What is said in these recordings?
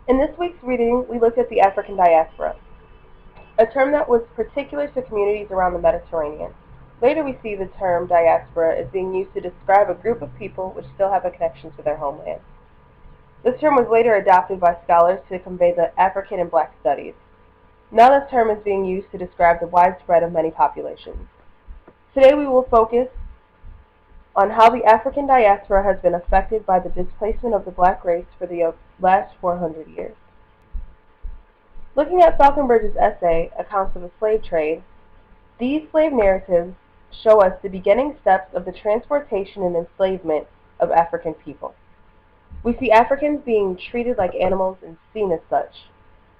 In this week's reading, we looked at the African diaspora, a term that was particular to communities around the Mediterranean. Later we see the term diaspora as being used to describe a group of people which still have a connection to their homeland. This term was later adopted by scholars to convey the African and Black studies. Now this term is being used to describe the widespread of many populations. Today we will focus on how the African diaspora has been affected by the displacement of the Black race for the last 400 years. Looking at Falconbridge's essay, Accounts of a Slave Trade, these slave narratives show us the beginning steps of the transportation and enslavement of African people. We see Africans being treated like animals and seen as such,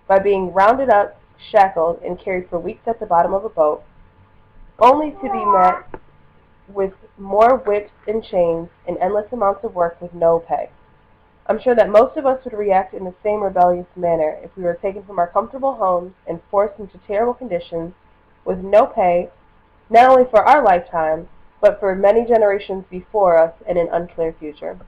by being rounded up, shackled, and carried for weeks at the bottom of a boat, only to be met with more whips and chains and endless amounts of work with no pay. I'm sure that most of us would react in the same rebellious manner if we were taken from our comfortable homes and forced into terrible conditions with no pay, not only for our lifetime, but for many generations before us in an unclear future.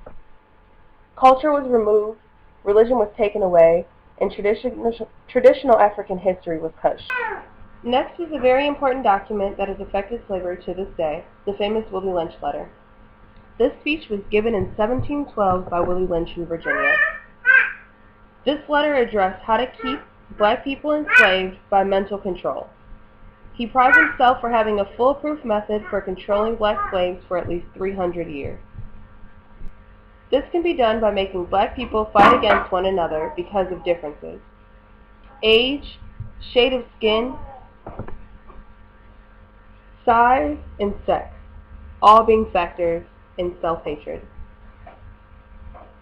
Culture was removed, religion was taken away, and traditional African history was hushed. Next is a very important document that has affected slavery to this day, the famous Willie Lynch letter. This speech was given in 1712 by Willie Lynch in Virginia. This letter addressed how to keep Black people enslaved by mental control. He prized himself for having a foolproof method for controlling Black slaves for at least 300 years. This can be done by making Black people fight against one another because of differences: age, shade of skin, size, and sex, all being factors in self-hatred.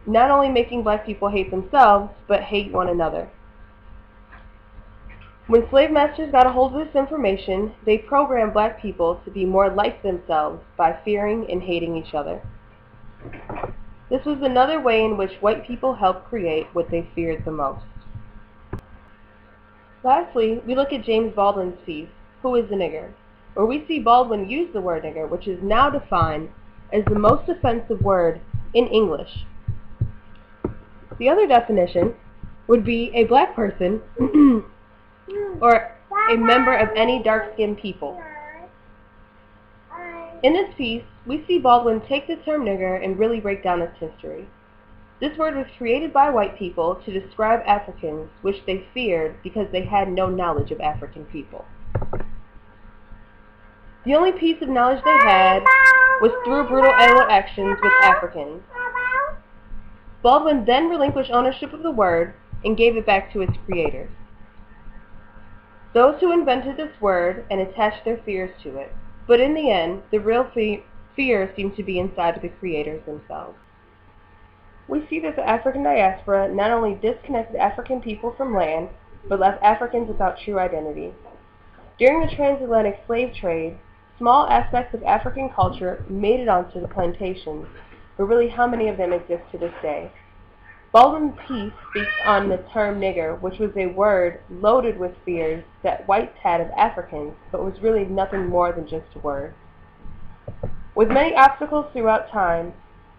Not only making Black people hate themselves, but hate one another. When slave masters got a hold of this information, they programmed Black people to be more like themselves by fearing and hating each other. This was another way in which white people helped create what they feared the most. Lastly, we look at James Baldwin's piece, Who is a Nigger?, where we see Baldwin use the word nigger, which is now defined as the most offensive word in English. The other definition would be a Black person or a member of any dark-skinned people. In this piece, we see Baldwin take the term nigger and really break down its history. This word was created by white people to describe Africans, which they feared because they had no knowledge of African people. The only piece of knowledge they had was through brutal actions with Africans. Baldwin then relinquished ownership of the word and gave it back to its creators, those who invented this word and attached their fears to it. But in the end, the real fear seemed to be inside of the creators themselves. We see that the African diaspora not only disconnected African people from land, but left Africans without true identity. During the transatlantic slave trade, small aspects of African culture made it onto the plantations, but really how many of them exist to this day? Baldwin's piece speaks on the term nigger, which was a word loaded with fears that whites had of Africans, but was really nothing more than just a word. With many obstacles throughout time,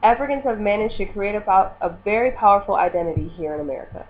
Africans have managed to create about a very powerful identity here in America.